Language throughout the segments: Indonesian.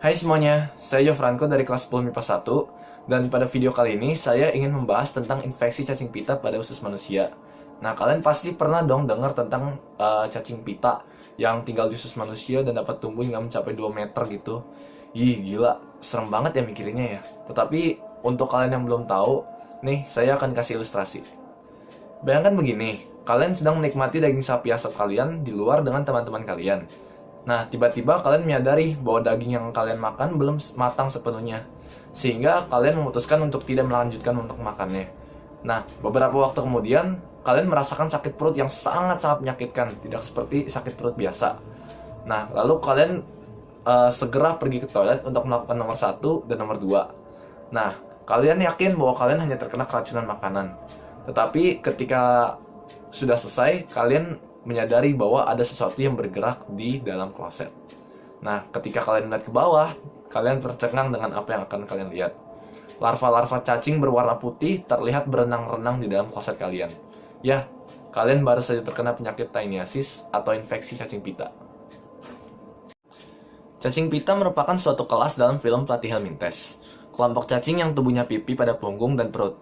Hai semuanya, saya Jofranco dari kelas 10 MIPA 1, dan pada video kali ini saya ingin membahas tentang infeksi cacing pita pada usus manusia. Nah, kalian pasti pernah dong dengar tentang cacing pita yang tinggal di usus manusia dan dapat tumbuh hingga mencapai 2 meter gitu. Ih, gila, serem banget ya mikirinnya ya. Tetapi untuk kalian yang belum tahu, nih saya akan kasih ilustrasi. Bayangkan begini, kalian sedang menikmati daging sapi asap kalian di luar dengan teman-teman kalian. Nah, tiba-tiba kalian menyadari bahwa daging yang kalian makan belum matang sepenuhnya, sehingga kalian memutuskan untuk tidak melanjutkan untuk makannya. Nah, beberapa waktu kemudian, kalian merasakan sakit perut yang sangat-sangat menyakitkan, tidak seperti sakit perut biasa. Nah, lalu kalian segera pergi ke toilet untuk melakukan nomor 1 dan nomor 2. Nah, kalian yakin bahwa kalian hanya terkena keracunan makanan. Tetapi ketika sudah selesai, kalian menyadari bahwa ada sesuatu yang bergerak di dalam kloset. Nah, ketika kalian melihat ke bawah, kalian tercengang dengan apa yang akan kalian lihat. Larva-larva cacing berwarna putih terlihat berenang-renang di dalam kloset kalian. Ya, kalian baru saja terkena penyakit Taeniasis atau infeksi cacing pita. Cacing pita merupakan suatu kelas dalam film Pelatih Helmintes, kelompok cacing yang tubuhnya pipi pada punggung dan perut.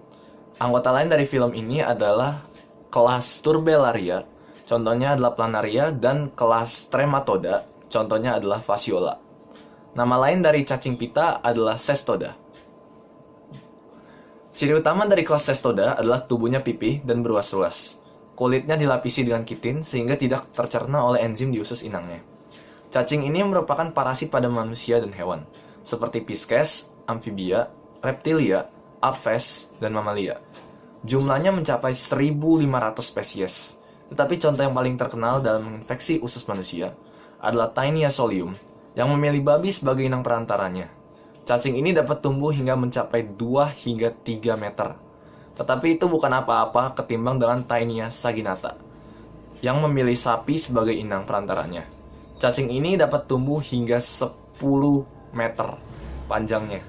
Anggota lain dari film ini adalah kelas Turbellaria, contohnya adalah Planaria, dan kelas Trematoda, contohnya adalah Fasciola. Nama lain dari cacing pita adalah Cestoda. Ciri utama dari kelas Cestoda adalah tubuhnya pipih dan beruas-ruas. Kulitnya dilapisi dengan kitin sehingga tidak tercerna oleh enzim di usus inangnya. Cacing ini merupakan parasit pada manusia dan hewan, seperti Pisces, amfibia, reptilia, apes, dan mamalia. Jumlahnya mencapai 1.500 spesies. Tetapi contoh yang paling terkenal dalam menginfeksi usus manusia adalah Taenia solium, yang memilih babi sebagai inang perantaranya. Cacing ini dapat tumbuh hingga mencapai 2 hingga 3 meter. Tetapi itu bukan apa-apa ketimbang dengan Taenia saginata, yang memilih sapi sebagai inang perantaranya. Cacing ini dapat tumbuh hingga 10 meter panjangnya.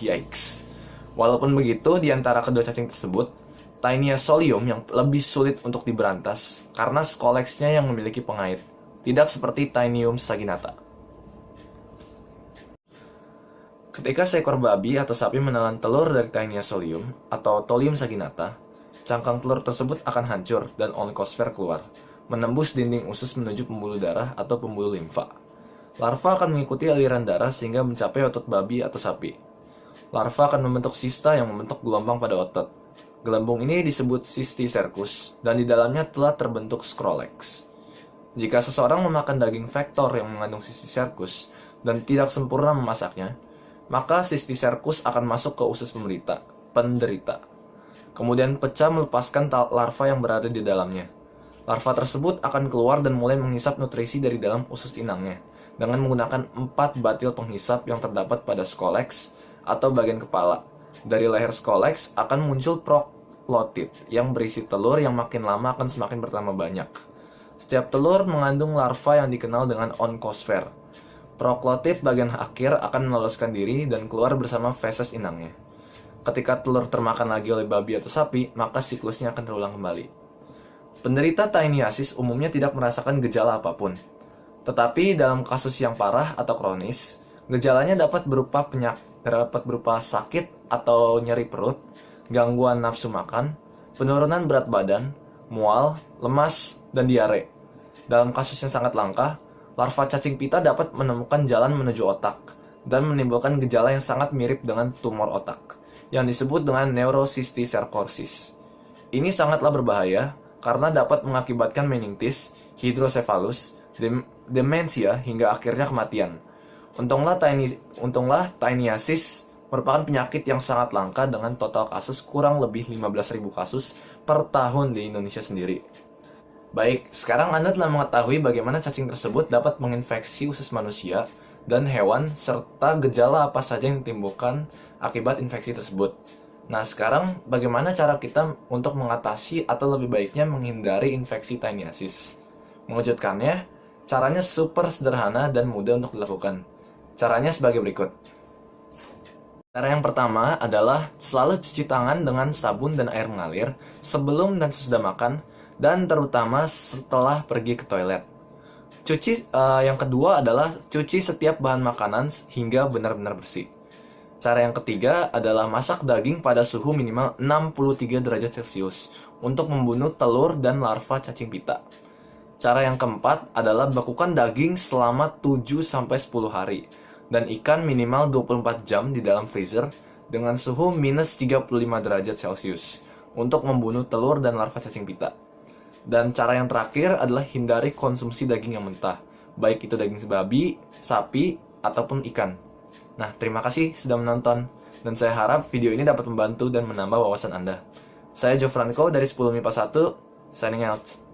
Yikes. Walaupun begitu, di antara kedua cacing tersebut, Taenia solium yang lebih sulit untuk diberantas karena skolexnya yang memiliki pengait, tidak seperti Taenium saginata. Ketika seekor babi atau sapi menelan telur dari Taenia solium atau Tolium saginata, cangkang telur tersebut akan hancur dan onkosfer keluar, menembus dinding usus menuju pembuluh darah atau pembuluh limfa. Larva akan mengikuti aliran darah sehingga mencapai otot babi atau sapi. Larva akan membentuk sista yang membentuk gelombang pada otot. Gelembung ini disebut cysticercus, dan di dalamnya telah terbentuk scrolex. Jika seseorang memakan daging vektor yang mengandung cysticercus dan tidak sempurna memasaknya, maka cysticercus akan masuk ke usus penderita. Kemudian pecah melepaskan larva yang berada di dalamnya. Larva tersebut akan keluar dan mulai menghisap nutrisi dari dalam usus inangnya dengan menggunakan 4 batil penghisap yang terdapat pada scolex atau bagian kepala. Dari leher scolex akan muncul proklotid yang berisi telur yang makin lama akan semakin bertambah banyak. Setiap telur mengandung larva yang dikenal dengan onkosfer. Proklotid bagian akhir akan meloloskan diri dan keluar bersama feses inangnya. Ketika telur termakan lagi oleh babi atau sapi, maka siklusnya akan terulang kembali. Penderita Taeniasis umumnya tidak merasakan gejala apapun. Tetapi dalam kasus yang parah atau kronis, gejalanya dapat berupa sakit atau nyeri perut, gangguan nafsu makan, penurunan berat badan, mual, lemas, dan diare. Dalam kasus yang sangat langka, larva cacing pita dapat menemukan jalan menuju otak dan menimbulkan gejala yang sangat mirip dengan tumor otak, yang disebut dengan neurocysticercosis. Ini sangatlah berbahaya karena dapat mengakibatkan meningitis, hidrosefalus, demensia, hingga akhirnya kematian. Untunglah Taeniasis merupakan penyakit yang sangat langka dengan total kasus kurang lebih 15.000 kasus per tahun di Indonesia sendiri. Baik, sekarang Anda telah mengetahui bagaimana cacing tersebut dapat menginfeksi usus manusia dan hewan serta gejala apa saja yang ditimbulkan akibat infeksi tersebut. Nah, sekarang bagaimana cara kita untuk mengatasi atau lebih baiknya menghindari infeksi Taeniasis? Mengejutkannya, caranya super sederhana dan mudah untuk dilakukan. Caranya sebagai berikut. Cara yang pertama adalah selalu cuci tangan dengan sabun dan air mengalir sebelum dan sesudah makan, dan terutama setelah pergi ke toilet. Yang kedua adalah cuci setiap bahan makanan hingga benar-benar bersih. Cara yang ketiga adalah masak daging pada suhu minimal 63 derajat Celcius untuk membunuh telur dan larva cacing pita. Cara yang keempat adalah bekukan daging selama 7-10 hari dan ikan minimal 24 jam di dalam freezer dengan suhu minus 35 derajat Celcius untuk membunuh telur dan larva cacing pita. Dan cara yang terakhir adalah hindari konsumsi daging yang mentah, baik itu daging babi, sapi, ataupun ikan. Nah, terima kasih sudah menonton, dan saya harap video ini dapat membantu dan menambah wawasan Anda. Saya Jofranco dari 10 MIPA 1, signing out.